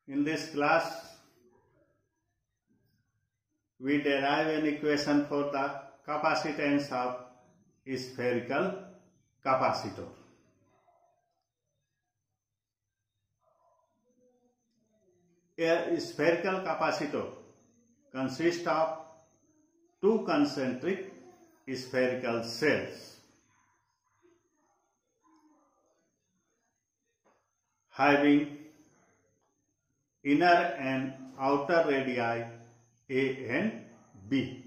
In this class, we derive an equation for the capacitance of spherical capacitor. A spherical capacitor consists of two concentric spherical cells having inner and outer radii A and B.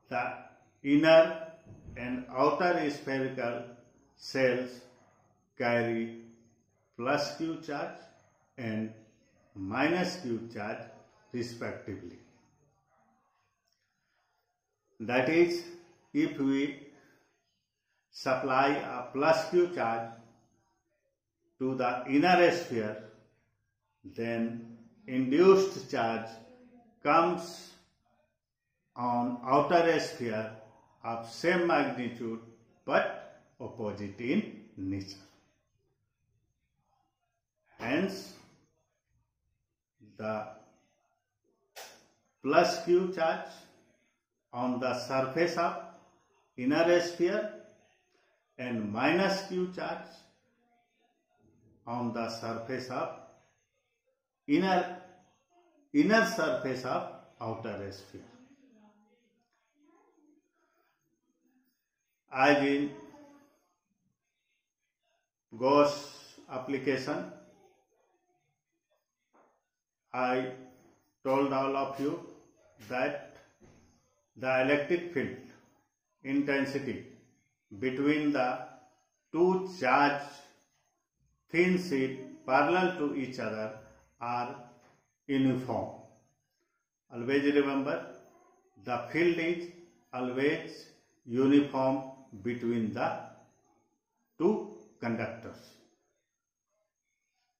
The inner and outer spherical cells carry plus Q charge and minus Q charge respectively. That is, if we supply a plus Q charge to the inner sphere, then induced charge comes on outer sphere of same magnitude but opposite in nature. Hence, the plus Q charge on the surface of inner sphere and minus Q charge on the surface of inner surface of outer sphere. As in Gauss application, I told all of you that the electric field intensity between the two charged thin sheets parallel to each other are uniform. Always remember, the field is always uniform between the two conductors.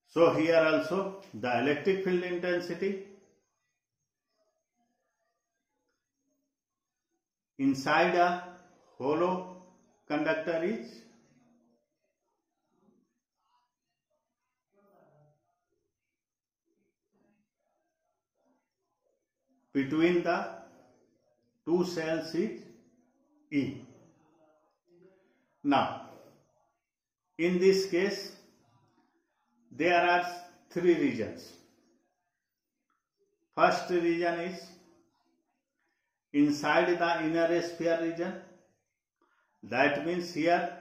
So here also the electric field intensity inside a hollow conductor is between the two cells is E. Now, in this case, there are three regions. First region is inside the inner sphere region. That means here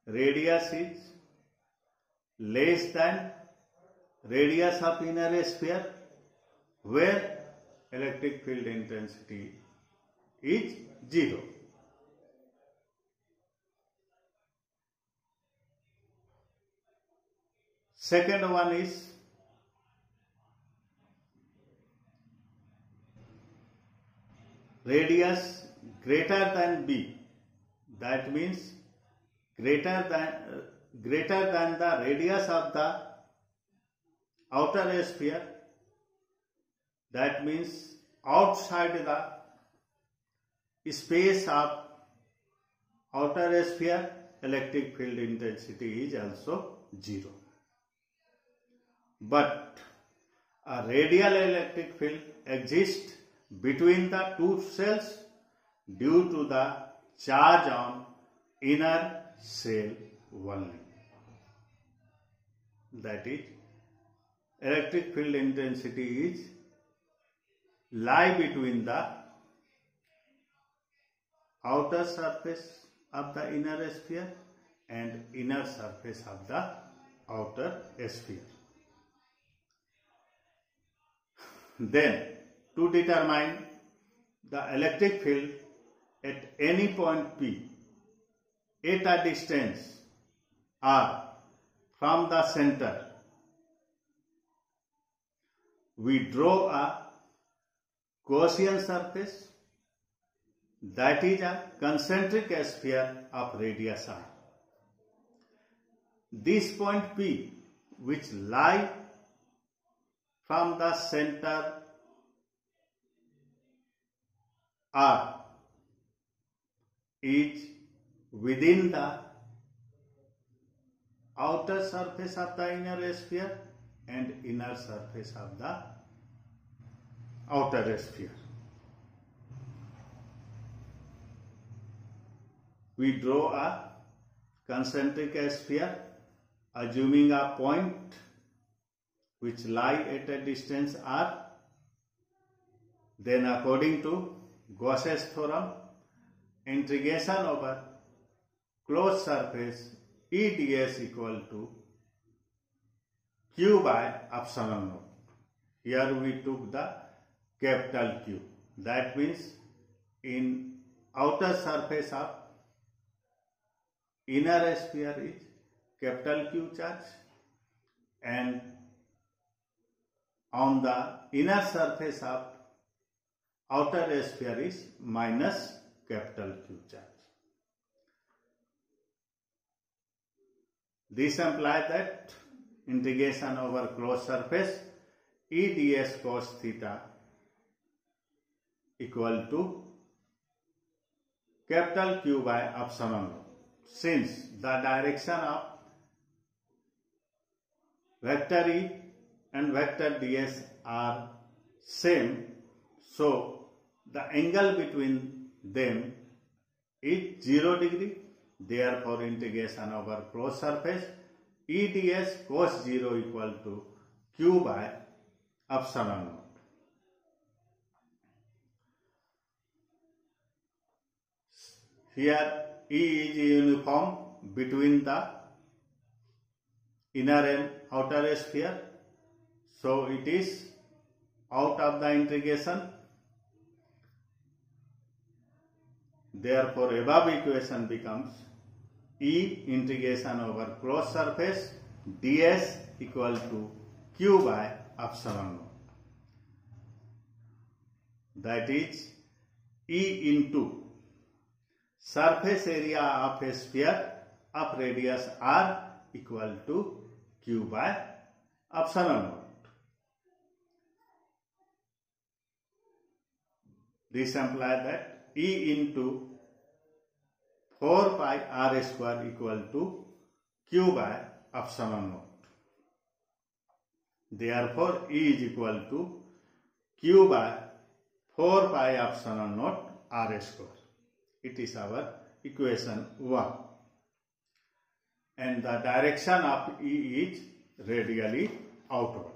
radius is less than radius of inner sphere, where electric field intensity is 0. Second one is radius greater than B. That means greater than the radius of the outer sphere. That means outside the space of outer sphere, electric field intensity is also 0. But a radial electric field exists between the two cells due to the charge on inner cell only. That is, electric field intensity is lie between the outer surface of the inner sphere and inner surface of the outer sphere. Then, to determine the electric field at any point P at a distance R from the center, we draw a Gaussian surface, that is a concentric sphere of radius R. This point P, which lie from the center R, is within the outer surface of the inner sphere and inner surface of the outer sphere. We draw a concentric sphere assuming a point which lie at a distance r. Then according to Gauss's theorem, integration over closed surface E ds equal to q by epsilon naught. Here we took the capital Q. That means in outer surface of inner sphere is capital Q charge, and on the inner surface of outer sphere is minus capital Q charge. This implies that integration over closed surface E ds cos theta equal to capital Q by epsilon naught. Since the direction of vector E and vector ds are same, so the angle between them is 0 degree. Therefore, integration over closed surface E ds cos 0 equal to q by epsilon naught. Here E is uniform between the inner and outer sphere, so it is out of the integration. Therefore, above equation becomes E integration over closed surface ds equal to q by epsilon naught. That is E into surface area of a sphere of radius r equal to q by epsilon naught. This implies that E into 4 pi r square equal to q by epsilon naught. Therefore, E is equal to q by 4 pi epsilon naught r square. It is our equation 1. And the direction of E is radially outward.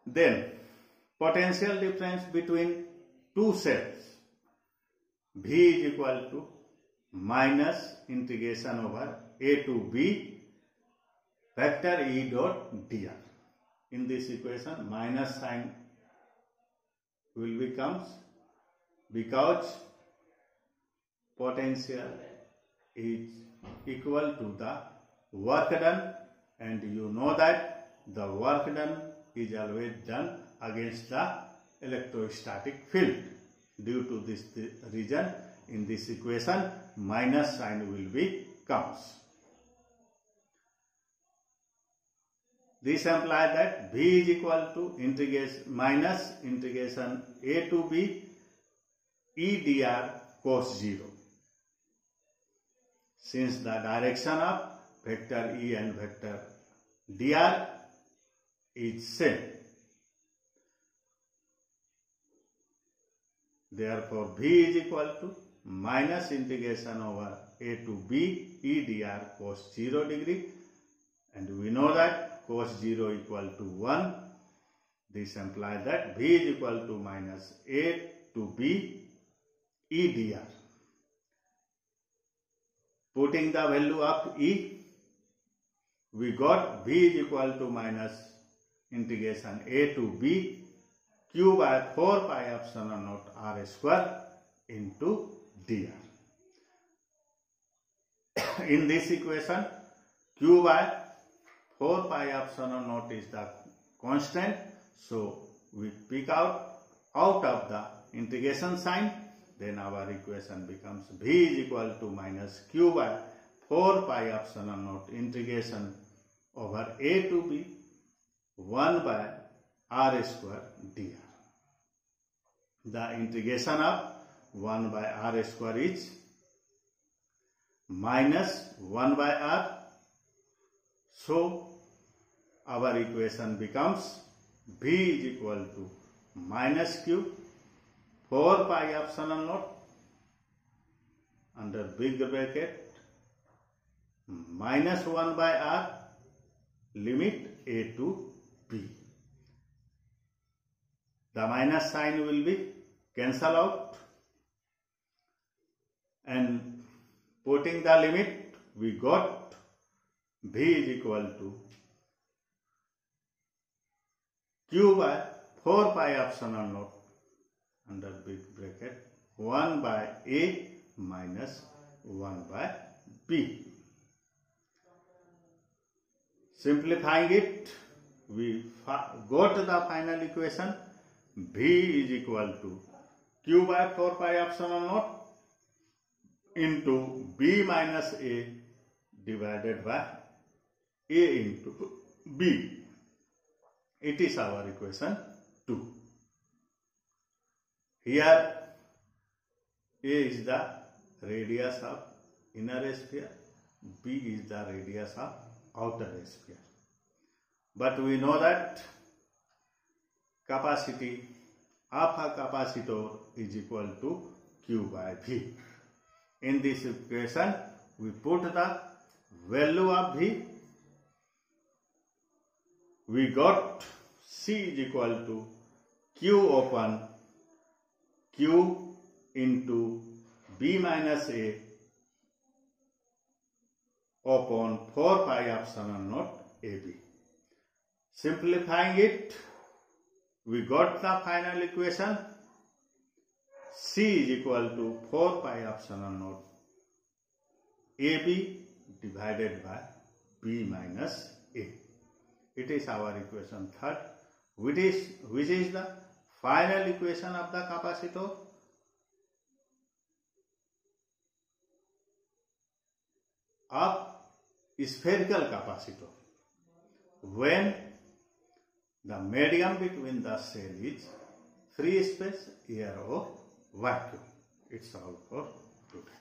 Then, potential difference between two shells. V is equal to minus integration over a to b vector E dot dr. In this equation, minus sign will becomes because potential is equal to the work done, and you know that the work done is always done against the electrostatic field. Due to this reason, in this equation, minus sign will be comes. This implies that V is equal to minus integration a to b E dr cos 0. Since the direction of vector E and vector dr is same, therefore V is equal to minus integration over a to b E dr cos 0 degree, and we know that cos 0 equal to 1. This implies that V is equal to minus a to b E dr. Putting the value of E, we got V is equal to minus integration a to b q by 4 pi epsilon naught r square into dr. In this equation, q by 4 pi epsilon naught is the constant, so we pick out of the integration sign. Then our equation becomes V is equal to minus q by 4 pi epsilon naught integration over a to b 1 by r square dr. The integration of 1 by r square is minus 1 by r. So our equation becomes V is equal to minus q 4 pi epsilon naught under big bracket minus 1 by r limit a to b. The minus sign will be cancel out, and putting the limit we got V is equal to q by 4 pi epsilon naught under big bracket 1 by a minus 1 by b. Simplifying it, we got the final equation V is equal to q by 4 pi epsilon naught into b minus a divided by a into b. It is our equation 2. Here a is the radius of inner sphere, b is the radius of outer sphere. But we know that capacity of a capacitor is equal to q by v. In this equation, we put the value of v. We got C is equal to q upon q into b minus a upon 4 pi epsilon naught ab. Simplifying it, we got the final equation C is equal to 4 pi epsilon naught AB divided by B minus A. It is our equation 3rd, which is the final equation of the capacitor. Of spherical capacitor, when the medium between the cell is free space, air or vacuum. It's all for today.